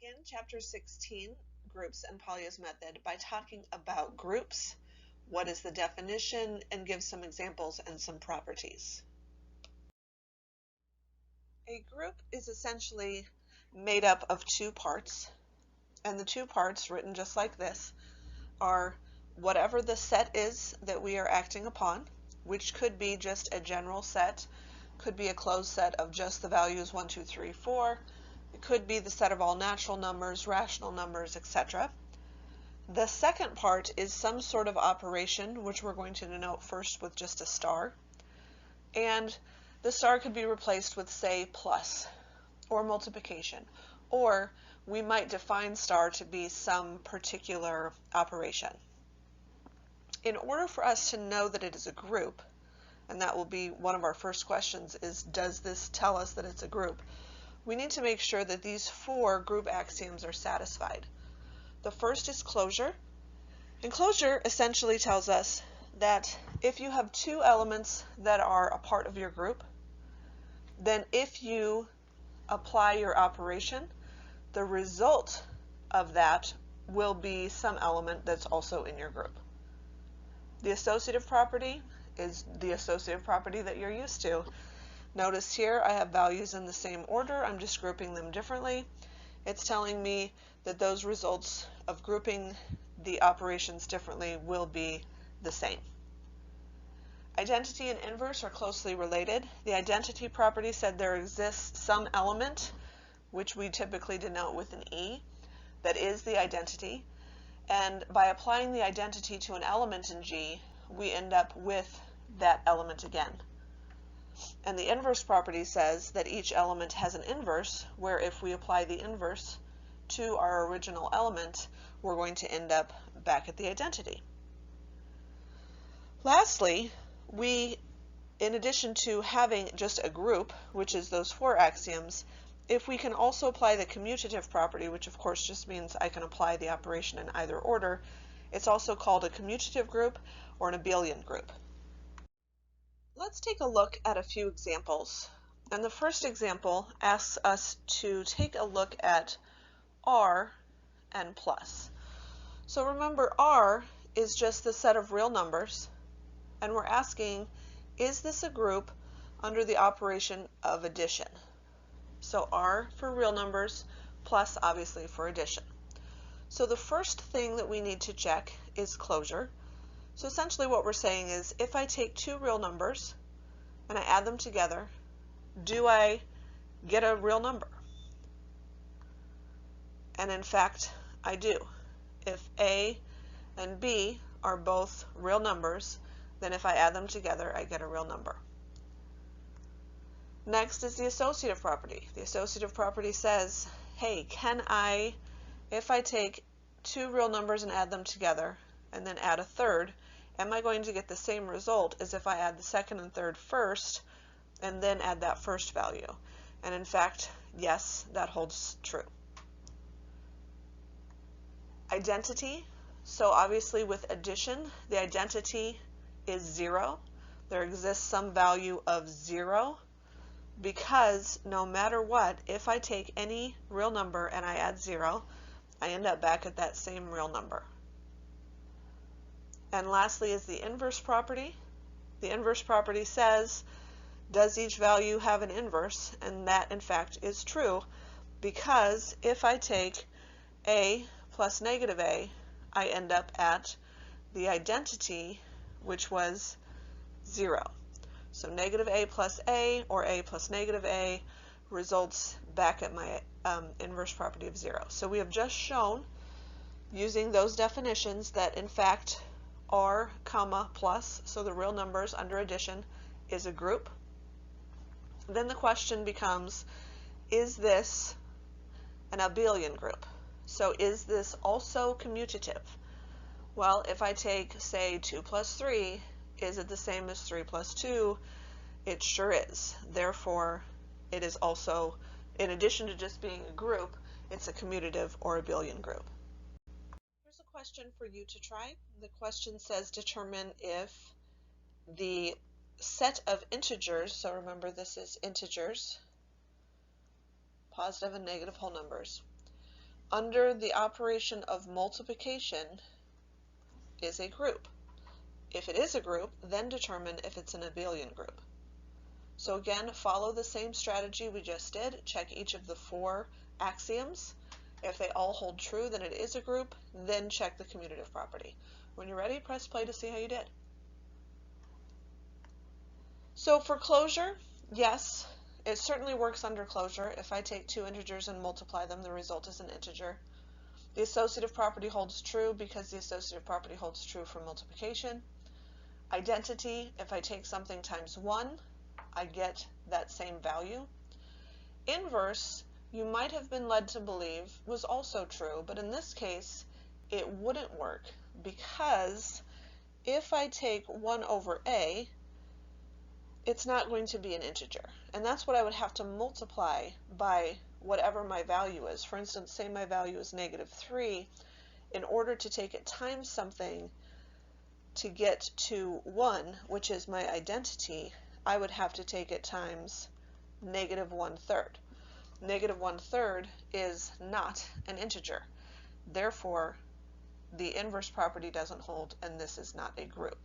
begin Chapter 16, Groups and Polya's Method, by talking about groups, what is the definition, and give some examples and some properties. A group is essentially made up of two parts, and the two parts, written just like this, are whatever the set is that we are acting upon, which could be just a general set, could be a closed set of just the values 1, 2, 3, 4, it could be the set of all natural numbers, rational numbers, etc. The second part is some sort of operation, which we're going to denote first with just a star. And the star could be replaced with, say, plus, or multiplication. Or we might define star to be some particular operation. In order for us to know that it is a group, and that will be one of our first questions, is does this tell us that it's a group? We need to make sure that these four group axioms are satisfied. The first is closure. And closure essentially tells us that if you have two elements that are a part of your group, then if you apply your operation, the result of that will be some element that's also in your group. The associative property is the associative property that you're used to. Notice here I have values in the same order. I'm just grouping them differently. It's telling me that those results of grouping the operations differently will be the same. Identity and inverse are closely related. The identity property said there exists some element, which we typically denote with an E, that is the identity. And by applying the identity to an element in G, we end up with that element again. And the inverse property says that each element has an inverse, where if we apply the inverse to our original element, we're going to end up back at the identity. Lastly, we, in addition to having just a group, which is those four axioms, if we can also apply the commutative property, which of course just means I can apply the operation in either order, it's also called a commutative group or an abelian group. Let's take a look at a few examples. And the first example asks us to take a look at R and plus. So remember, R is just the set of real numbers, and we're asking, is this a group under the operation of addition? So R for real numbers, plus obviously for addition. So the first thing that we need to check is closure. So essentially what we're saying is, if I take two real numbers and I add them together, do I get a real number? And in fact, I do. If A and B are both real numbers, then if I add them together, I get a real number. Next is the associative property. The associative property says, hey, if I take two real numbers and add them together, and then add a third, am I going to get the same result as if I add the second and third first, and then add that first value? And in fact, yes, that holds true. Identity. So obviously with addition, the identity is 0. There exists some value of 0, because no matter what, if I take any real number and I add 0, I end up back at that same real number. And lastly is the inverse property. The inverse property says, does each value have an inverse? And that in fact is true, because if I take A plus negative A, I end up at the identity, which was 0. So negative A plus A, or A plus negative A, results back at my inverse property of 0. So we have just shown, using those definitions, that in fact R, comma, plus, so the real numbers under addition, is a group. Then the question becomes, is this an abelian group? So is this also commutative? Well, if I take, say, 2 plus 3, is it the same as 3 plus 2? It sure is. Therefore, it is also, in addition to just being a group, it's a commutative or abelian group. Here's a question for you to try. The question says, determine if the set of integers, so remember this is integers, positive and negative whole numbers, under the operation of multiplication is a group. If it is a group, then determine if it's an abelian group. So again, follow the same strategy we just did. Check each of the 4 axioms. If they all hold true, then it is a group. Then check the commutative property. When you're ready, press play to see how you did. So for closure, yes, it certainly works under closure. If I take 2 integers and multiply them, the result is an integer. The associative property holds true because the associative property holds true for multiplication. Identity, if I take something times 1, I get that same value. Inverse, you might have been led to believe was also true, but in this case, it wouldn't work because if I take 1 over a, it's not going to be an integer. And that's what I would have to multiply by whatever my value is. For instance, say my value is -3. In order to take it times something to get to 1, which is my identity, I would have to take it times -1/3. -1/3 is not an integer. Therefore, the inverse property doesn't hold, and this is not a group.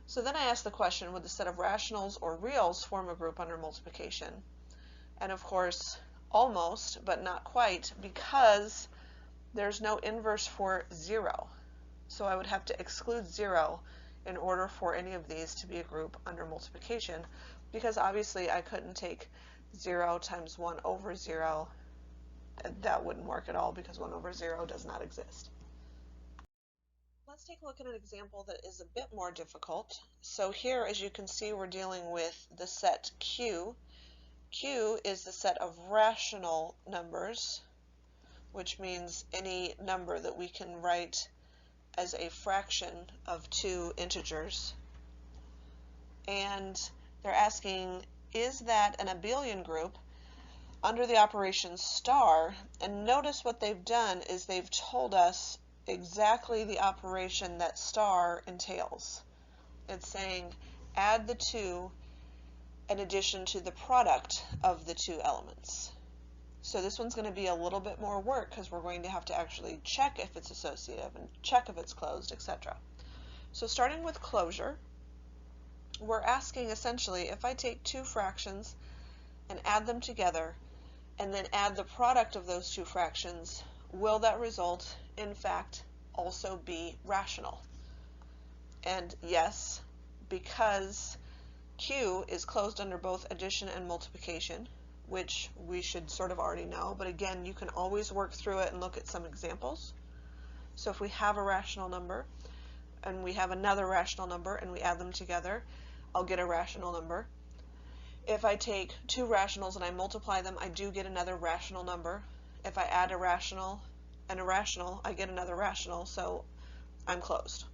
So then I asked the question, would the set of rationals or reals form a group under multiplication? And of course, almost, but not quite, because there's no inverse for 0. So I would have to exclude 0 in order for any of these to be a group under multiplication, because obviously I couldn't take 0 times 1 over 0. That wouldn't work at all because 1 over 0 does not exist. Let's take a look at an example that is a bit more difficult. So here, as you can see, we're dealing with the set Q. Q is the set of rational numbers, which means any number that we can write as a fraction of 2 integers. And they're asking, is that an abelian group under the operation star? And notice what they've done is they've told us exactly the operation that star entails. It's saying add the 2 in addition to the product of the 2 elements. So this one's going to be a little bit more work because we're going to have to actually check if it's associative and check if it's closed, etc. So starting with closure, we're asking essentially if I take 2 fractions and add them together and then add the product of those 2 fractions, will that result in fact also be rational? And yes, because Q is closed under both addition and multiplication, which we should sort of already know, but again, you can always work through it and look at some examples. So if we have a rational number and we have another rational number and we add them together, I'll get a rational number. If I take 2 rationals and I multiply them, I do get another rational number. If I add a rational and a rational, I get another rational, so I'm closed.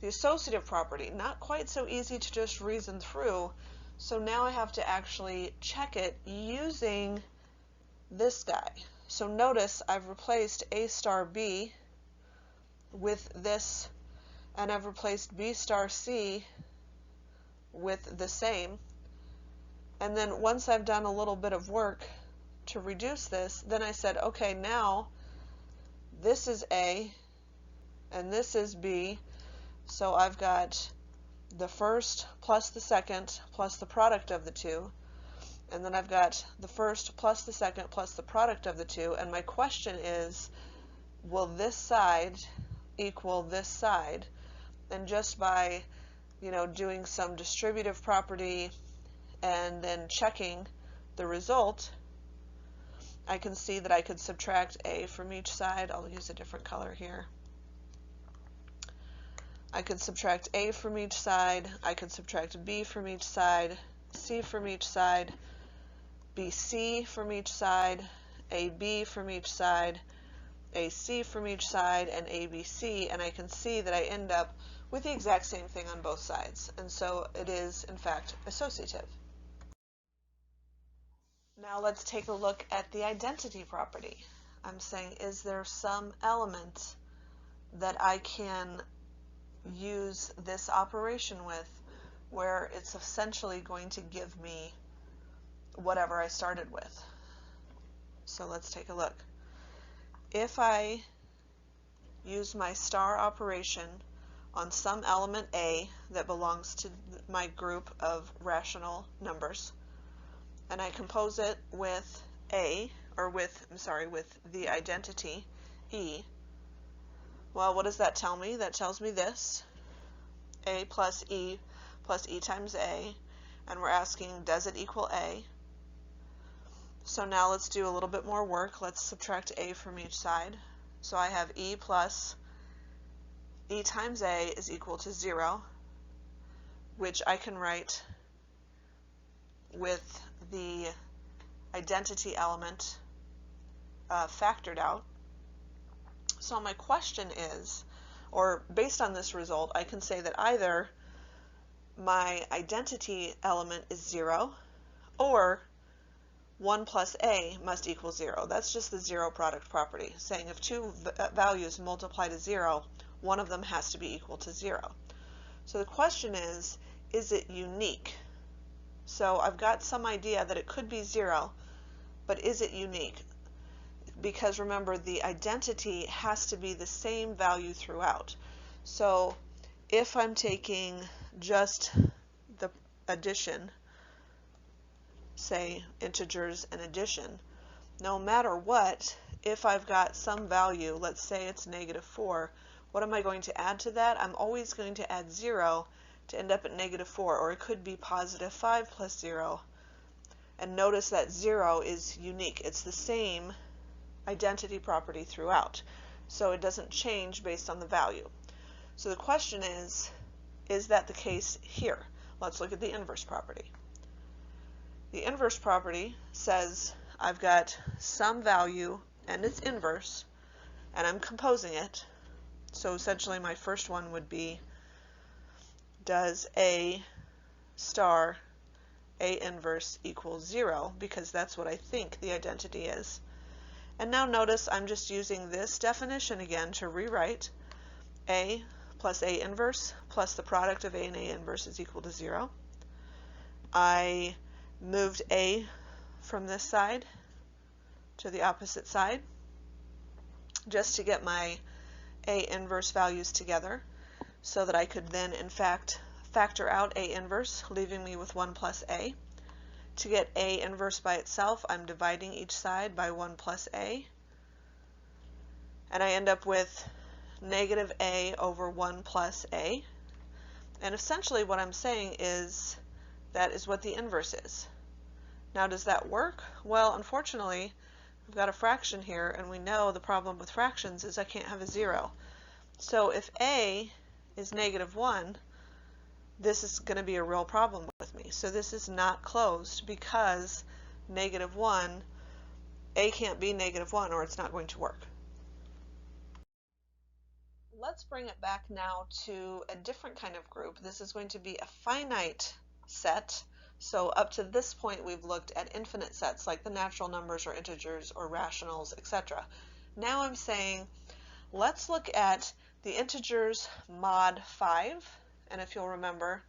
The associative property, not quite so easy to just reason through, so now I have to actually check it using this guy. So notice I've replaced A star B with this, and I've replaced B star C with the same. And then once I've done a little bit of work to reduce this, then I said, okay, now this is A and this is B, so I've got the first plus the second plus the product of the 2, and then I've got the first plus the second plus the product of the 2, and my question is, will this side equal this side? And just by, doing some distributive property and then checking the result, I can see that I could subtract A from each side. I'll use a different color here. I could subtract A from each side, I could subtract B from each side, C from each side, BC from each side, AB from each side, AC from each side, and ABC, and I can see that I end up with the exact same thing on both sides. And so it is, in fact, associative. Now let's take a look at the identity property. I'm saying, is there some element that I can use this operation with where it's essentially going to give me whatever I started with? So let's take a look. if I use my star operation on some element A that belongs to my group of rational numbers, and I compose it with with the identity E, well, what does that tell me? That tells me this: A plus E times A, and we're asking, does it equal A? So now let's do a little bit more work. Let's subtract A from each side. So I have E plus E times A is equal to 0, which I can write with the identity element factored out. So my question is, or based on this result, I can say that either my identity element is 0 or 1 plus A must equal 0. That's just the zero product property, saying if two values multiply to 0, one of them has to be equal to 0. So the question is it unique? So I've got some idea that it could be 0, but is it unique? Because remember, the identity has to be the same value throughout. So if I'm taking just the addition, say integers and addition, no matter what, if I've got some value, let's say it's -4, what am I going to add to that? I'm always going to add 0 to end up at -4, or it could be +5 plus 0. And notice that 0 is unique. It's the same identity property throughout, so it doesn't change based on the value. So the question is that the case here? Let's look at the inverse property. The inverse property says I've got some value and its inverse, and I'm composing it. So essentially my first one would be, does A star A inverse equal 0? Because that's what I think the identity is. And now notice I'm just using this definition again to rewrite A plus A inverse plus the product of A and A inverse is equal to 0. I moved A from this side to the opposite side just to get my A inverse values together so that I could then in fact factor out A inverse, leaving me with 1 plus A. To get A inverse by itself, I'm dividing each side by 1 plus A, and I end up with -A over 1 plus A. And essentially what I'm saying is that is what the inverse is. Now, does that work? Well, unfortunately, we've got a fraction here, and we know the problem with fractions is I can't have a 0. So if A is -1, this is going to be a real problem with me. So this is not closed because -1, A can't be -1 or it's not going to work. Let's bring it back now to a different kind of group. This is going to be a finite set. So up to this point we've looked at infinite sets like the natural numbers or integers or rationals, etc. Now I'm saying let's look at the integers mod 5, and if you'll remember,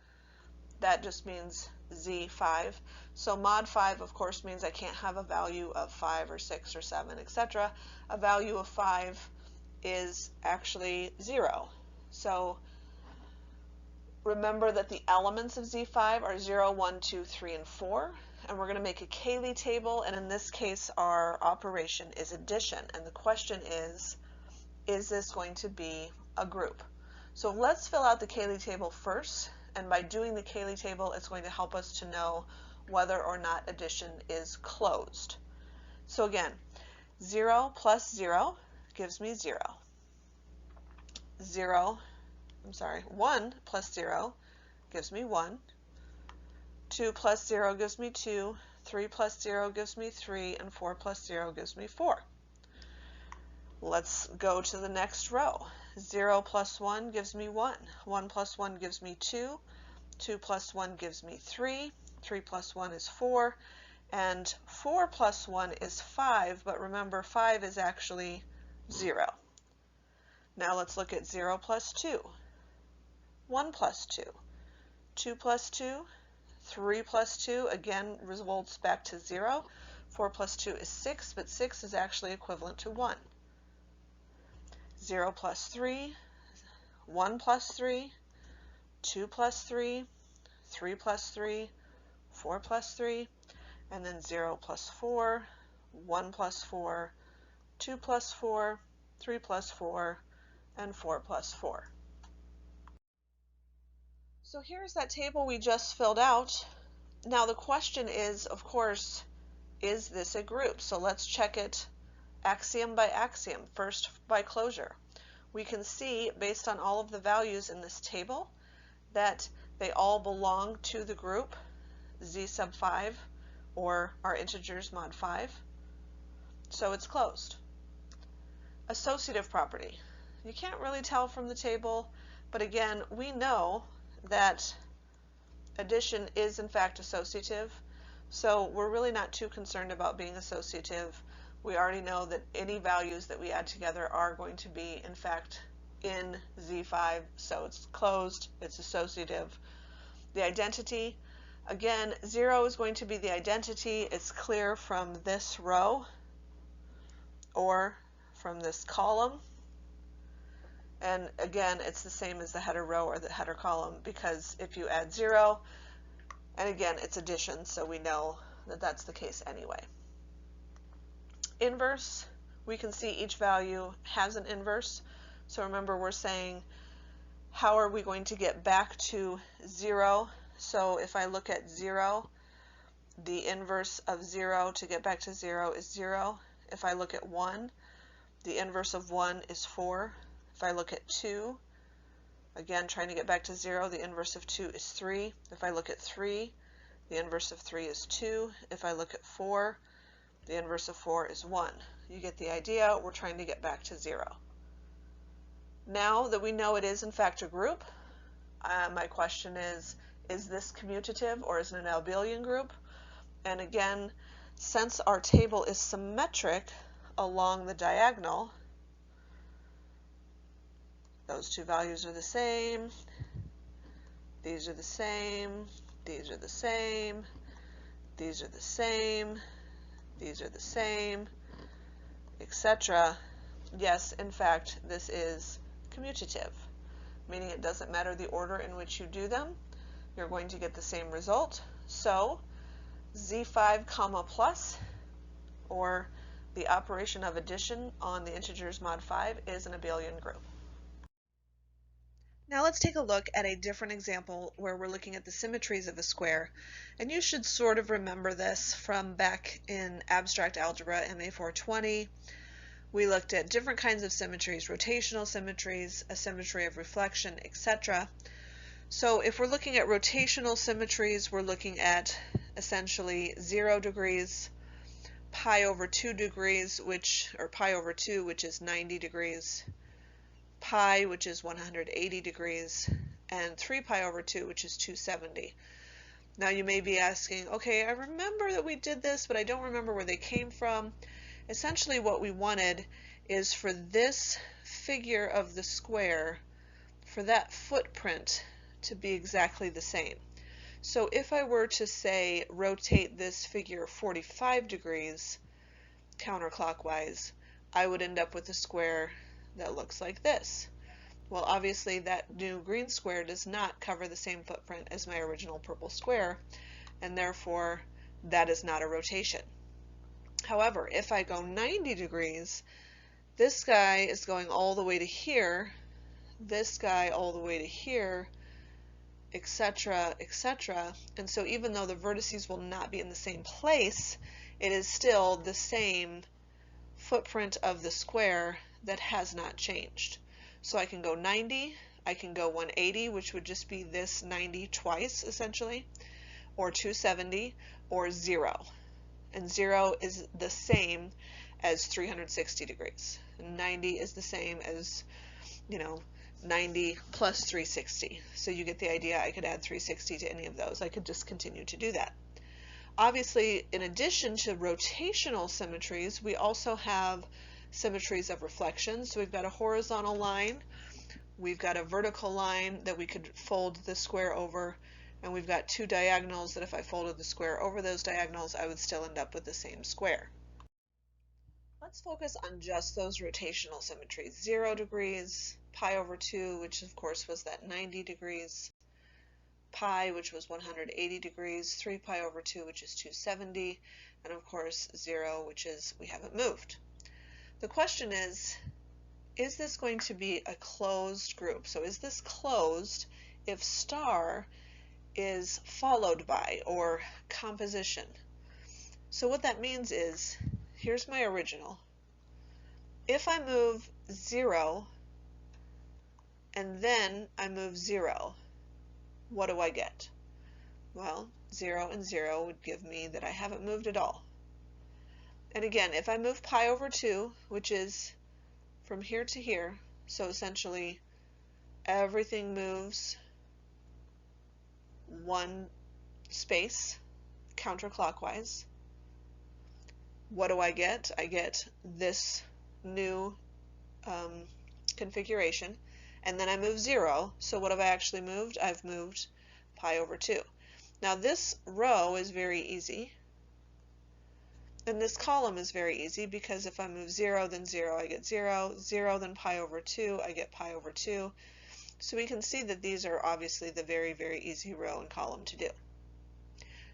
that just means z5. So mod 5 of course means I can't have a value of 5 or 6 or 7, etc. A value of 5 is actually 0. So remember that the elements of z5 are 0, 1, 2, 3, and 4. And we're going to make a Cayley table, and in this case our operation is addition. And the question is this going to be a group? So let's fill out the Cayley table first, and by doing the Cayley table it's going to help us to know whether or not addition is closed. So again, 0 plus 0 gives me 0. 1 plus 0 gives me 1. 2 plus 0 gives me 2. 3 plus 0 gives me 3. And 4 plus 0 gives me 4. Let's go to the next row. 0 plus 1 gives me 1. 1 plus 1 gives me 2. 2 plus 1 gives me 3. 3 plus 1 is 4. And 4 plus 1 is 5, but remember 5 is actually 0. Now let's look at 0 plus 2. 1 plus 2. 2 plus 2. 3 plus 2 again results back to 0. 4 plus 2 is 6, but 6 is actually equivalent to 1. 0 plus 3, 1 plus 3, 2 plus 3, 3 plus 3, 4 plus 3, and then 0 plus 4, 1 plus 4, 2 plus 4, 3 plus 4, and 4 plus 4. So here's that table we just filled out. Now the question is, of course, is this a group? So let's check it axiom by axiom, first by closure. We can see, based on all of the values in this table, that they all belong to the group z sub 5, or our integers mod 5. So it's closed. Associative property. You can't really tell from the table, but again, we know that addition is in fact associative, so we're really not too concerned about being associative. We already know that any values that we add together are going to be in fact in Z5, so it's closed, it's associative. The identity, again, 0 is going to be the identity. It's clear from this row or from this column. And again, it's the same as the header row or the header column, because if you add 0, and again, it's addition, so we know that that's the case anyway. Inverse, we can see each value has an inverse. So remember, we're saying, how are we going to get back to 0? So if I look at 0, the inverse of 0 to get back to 0 is 0. If I look at 1, the inverse of 1 is 4. If I look at 2, again, trying to get back to 0, the inverse of 2 is 3. If I look at 3, the inverse of 3 is 2. If I look at 4, the inverse of 4 is 1. You get the idea. We're trying to get back to 0. Now that we know it is in fact a group, my question is this commutative or is it an abelian group? And again, since our table is symmetric along the diagonal, those two values are the same, these are the same, these are the same, these are the same, these are the same, etc. Yes, in fact, this is commutative, meaning it doesn't matter the order in which you do them, you're going to get the same result. So z5 comma plus, or the operation of addition on the integers mod 5, is an abelian group. Now let's take a look at a different example where we're looking at the symmetries of a square. And you should sort of remember this from back in abstract algebra, MA 420. We looked at different kinds of symmetries, rotational symmetries, a symmetry of reflection, etc. So if we're looking at rotational symmetries, we're looking at essentially 0 degrees, pi over 2 degrees, or pi over 2, which is 90 degrees, pi, which is 180 degrees, and 3 pi over 2, which is 270. Now you may be asking, okay, I remember that we did this, but I don't remember where they came from. Essentially what we wanted is for this figure of the square, for that footprint to be exactly the same. So if I were to say rotate this figure 45 degrees counterclockwise, I would end up with a square that looks like this. Well, obviously that new green square does not cover the same footprint as my original purple square, and therefore that is not a rotation. However, if I go 90 degrees, this guy is going all the way to here, this guy all the way to here, etc., etc. And so even though the vertices will not be in the same place, it is still the same footprint of the square that has not changed. So I can go 90, I can go 180, which would just be this 90 twice essentially, or 270, or 0. And 0 is the same as 360 degrees. And 90 is the same as, 90 plus 360. So you get the idea. I could add 360 to any of those. I could just continue to do that. Obviously, in addition to rotational symmetries, we also have symmetries of reflection. So we've got a horizontal line, we've got a vertical line that we could fold the square over, and we've got two diagonals that if I folded the square over those diagonals, I would still end up with the same square. Let's focus on just those rotational symmetries. 0 degrees, pi over 2, which of course was that 90 degrees, pi, which was 180 degrees, 3 pi over 2, which is 270, and of course 0, which is we haven't moved. The question is this going to be a closed group? So is this closed if star is followed by, or composition? So what that means is, here's my original. If I move 0 and then I move 0, what do I get? Well, 0 and 0 would give me that I haven't moved at all. And again, if I move pi over 2, which is from here to here, so essentially everything moves one space counterclockwise, what do I get? I get this new configuration, and then I move 0, so what have I actually moved? I've moved pi over 2. Now this row is very easy, and this column is very easy, because if I move 0, then 0, I get 0, 0, then pi over 2, I get pi over 2. So we can see that these are obviously the very, very easy row and column to do.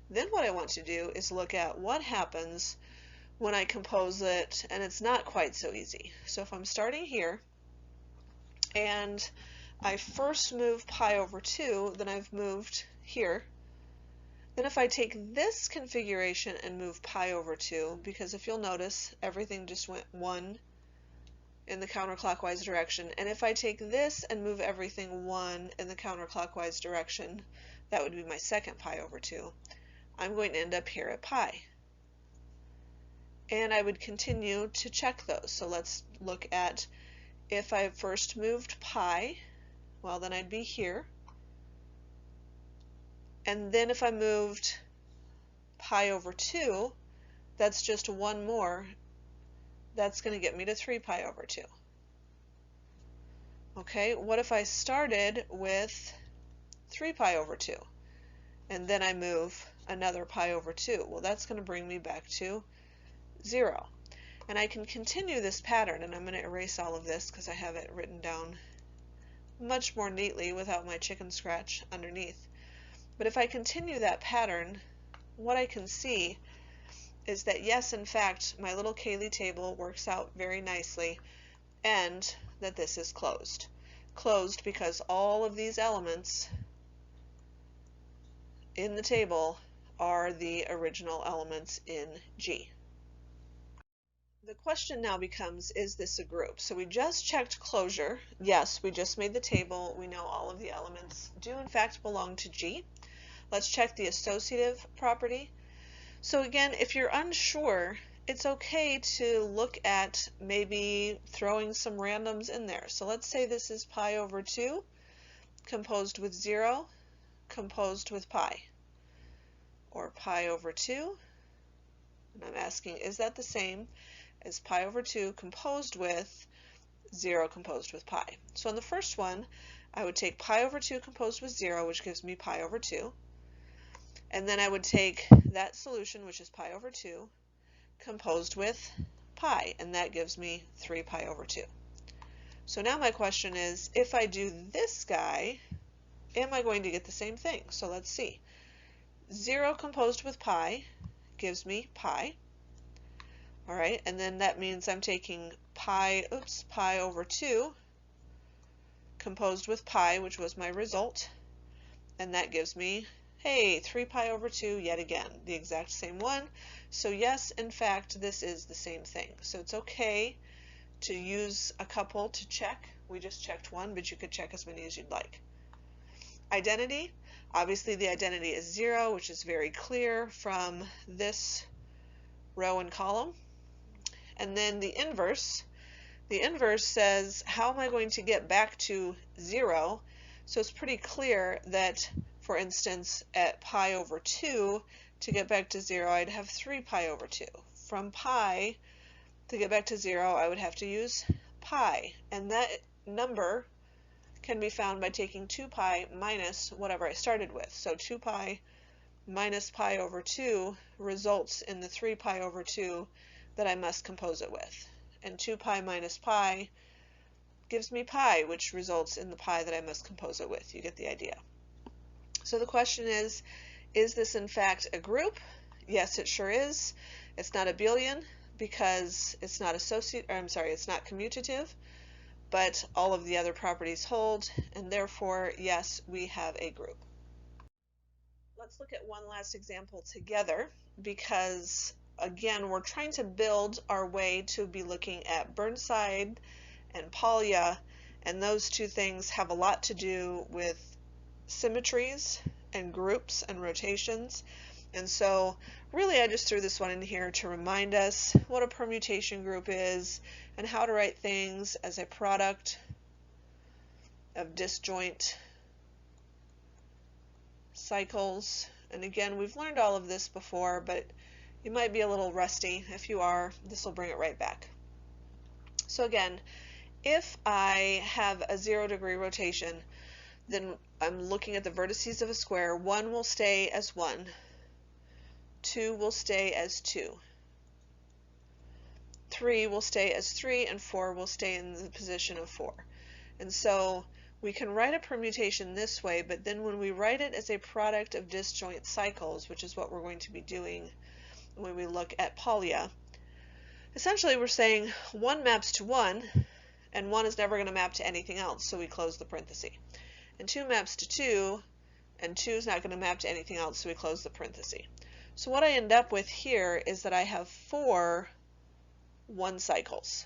Then what I want to do is look at what happens when I compose it, and it's not quite so easy. So if I'm starting here, and I first move pi over 2, then I've moved here. Then if I take this configuration and move pi over 2, because if you'll notice, everything just went 1 in the counterclockwise direction, and if I take this and move everything 1 in the counterclockwise direction, that would be my second pi over 2. I'm going to end up here at pi. And I would continue to check those. So let's look at, if I first moved pi, well, then I'd be here. And then if I moved pi over 2, that's just one more. That's going to get me to 3 pi over 2. Okay, what if I started with 3 pi over 2, and then I move another pi over 2? Well, that's going to bring me back to 0. And I can continue this pattern, and I'm going to erase all of this because I have it written down much more neatly without my chicken scratch underneath. But if I continue that pattern, what I can see is that yes, in fact, my little Cayley table works out very nicely, and that this is closed. Closed because all of these elements in the table are the original elements in G. The question now becomes, is this a group? So we just checked closure. Yes, we just made the table. We know all of the elements do in fact belong to G. Let's check the associative property. So again, if you're unsure, it's okay to look at maybe throwing some randoms in there. So let's say this is pi over 2 composed with 0 composed with pi, or pi over 2, and I'm asking, is that the same as pi over 2 composed with 0 composed with pi? So in the first one, I would take pi over 2 composed with 0, which gives me pi over 2, and then I would take that solution, which is pi over 2, composed with pi, and that gives me 3 pi over 2. So now my question is, if I do this guy, am I going to get the same thing? So let's see. 0 composed with pi gives me pi. All right, and then that means I'm taking pi over 2 composed with pi, which was my result, and that gives me, hey, 3 pi over 2 yet again, the exact same one. So yes, in fact, this is the same thing. So it's okay to use a couple to check. We just checked one, but you could check as many as you'd like. Identity, obviously the identity is 0, which is very clear from this row and column. And then the inverse says, how am I going to get back to 0? So it's pretty clear that, for instance, at pi over 2, to get back to 0, I'd have 3 pi over 2. From pi, to get back to 0, I would have to use pi. And that number can be found by taking 2 pi minus whatever I started with. So 2 pi minus pi over 2 results in the 3 pi over 2, that I must compose it with. And 2 pi minus pi gives me pi, which results in the pi that I must compose it with. You get the idea. So the question is this in fact a group? Yes, it sure is. It's not abelian because it's not it's not commutative, but all of the other properties hold, and therefore, yes, we have a group. Let's look at one last example together because, again, we're trying to build our way to be looking at Burnside and Polya, and those two things have a lot to do with symmetries and groups and rotations. And so really I just threw this one in here to remind us what a permutation group is and how to write things as a product of disjoint cycles. And again, we've learned all of this before, but you might be a little rusty. If you are, this will bring it right back. So again, if I have a 0-degree rotation, then I'm looking at the vertices of a square. 1 will stay as 1, 2 will stay as 2, 3 will stay as 3, and 4 will stay in the position of 4. And so we can write a permutation this way, but then when we write it as a product of disjoint cycles, which is what we're going to be doing when we look at Polya, essentially we're saying 1 maps to 1, and 1 is never going to map to anything else, so we close the parenthesis. And 2 maps to 2, and 2 is not going to map to anything else, so we close the parenthesis. So what I end up with here is that I have 4 1 cycles.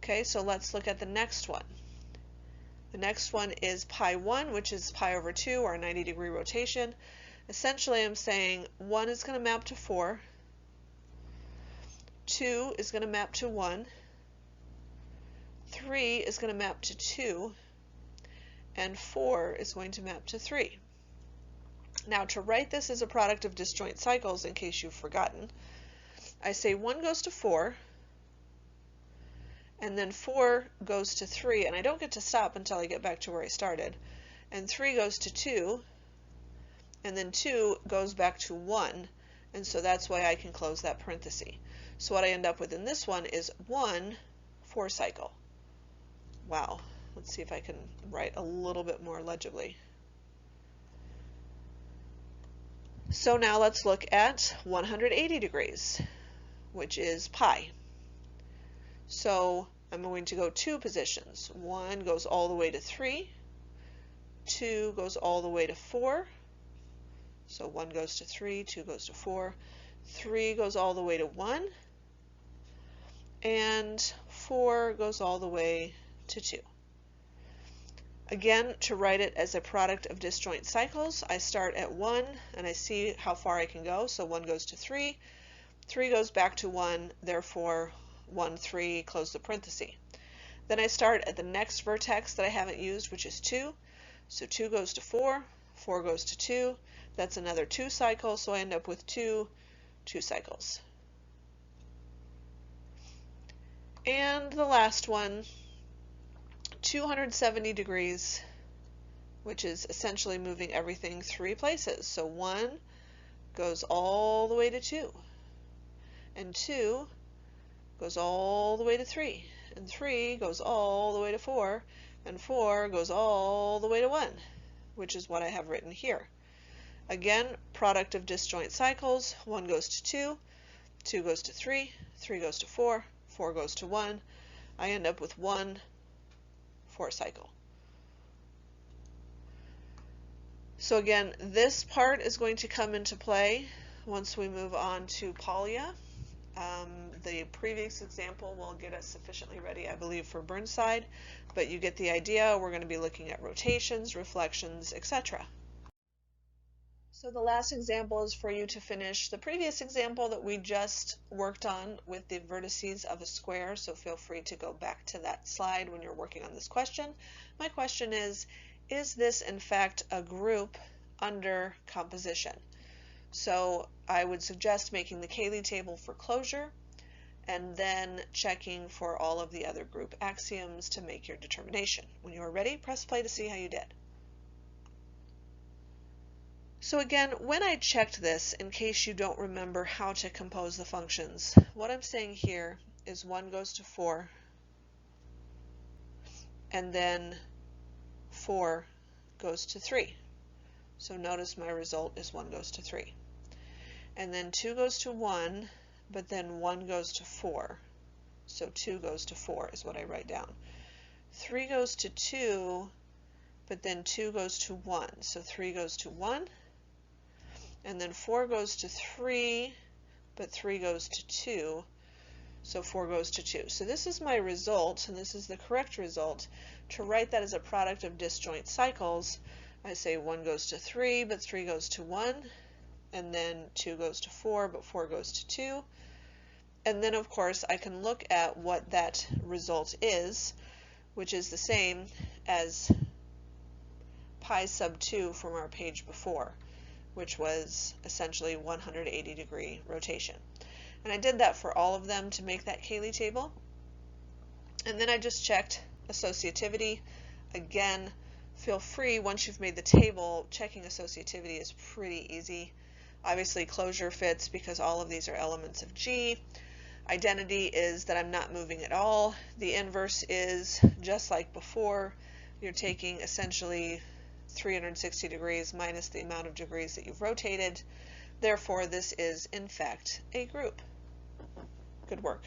Okay, so let's look at the next one. The next one is pi 1, which is pi over 2, or a 90-degree rotation. Essentially, I'm saying 1 is going to map to 4, 2 is going to map to 1, 3 is going to map to 2, and 4 is going to map to 3. Now, to write this as a product of disjoint cycles, in case you've forgotten, I say 1 goes to 4, and then 4 goes to 3, and I don't get to stop until I get back to where I started, and 3 goes to 2, and then 2 goes back to 1, and so that's why I can close that parenthesis. So what I end up with in this one is 1 4 cycle. Wow, let's see if I can write a little bit more legibly. So now let's look at 180 degrees, which is pi. So I'm going to go 2 positions. 1 goes all the way to 3, 2 goes all the way to 4, so 1 goes to 3, 2 goes to 4, 3 goes all the way to 1, and 4 goes all the way to 2. Again, to write it as a product of disjoint cycles, I start at 1 and I see how far I can go. So 1 goes to 3, 3 goes back to 1, therefore 1, 3, close the parenthesis. Then I start at the next vertex that I haven't used, which is 2. So 2 goes to 4, 4 goes to 2, that's another 2 cycles, so I end up with 2 cycles. And the last one, 270 degrees, which is essentially moving everything 3 places. So 1 goes all the way to 2, and 2 goes all the way to 3, and 3 goes all the way to 4, and 4 goes all the way to 1, which is what I have written here. Again, product of disjoint cycles, 1 goes to 2, 2 goes to 3, 3 goes to 4, 4 goes to 1. I end up with 1 4 cycle. So again, this part is going to come into play once we move on to Polya. The previous example will get us sufficiently ready, I believe, for Burnside, but you get the idea. We're going to be looking at rotations, reflections, etc. So the last example is for you to finish the previous example that we just worked on with the vertices of a square, so feel free to go back to that slide when you're working on this question. My question is this in fact a group under composition? So I would suggest making the Cayley table for closure and then checking for all of the other group axioms to make your determination. When you are ready, press play to see how you did. So again, when I checked this, in case you don't remember how to compose the functions, what I'm saying here is 1 goes to 4, and then 4 goes to 3. So notice my result is 1 goes to 3. And then 2 goes to 1, but then 1 goes to 4. So 2 goes to 4 is what I write down. 3 goes to 2, but then 2 goes to 1. So 3 goes to 1. And then 4 goes to 3, but 3 goes to 2. So 4 goes to 2. So this is my result, and this is the correct result. To write that as a product of disjoint cycles, I say 1 goes to 3, but 3 goes to 1. And then 2 goes to 4, but 4 goes to 2. And then, of course, I can look at what that result is, which is the same as pi sub 2 from our page before, which was essentially 180-degree rotation. And I did that for all of them to make that Cayley table. And then I just checked associativity. Again, feel free, once you've made the table, checking associativity is pretty easy. Obviously, closure fits because all of these are elements of G. Identity is that I'm not moving at all. The inverse is, just like before, you're taking essentially 360 degrees minus the amount of degrees that you've rotated. Therefore, this is, in fact, a group. Good work.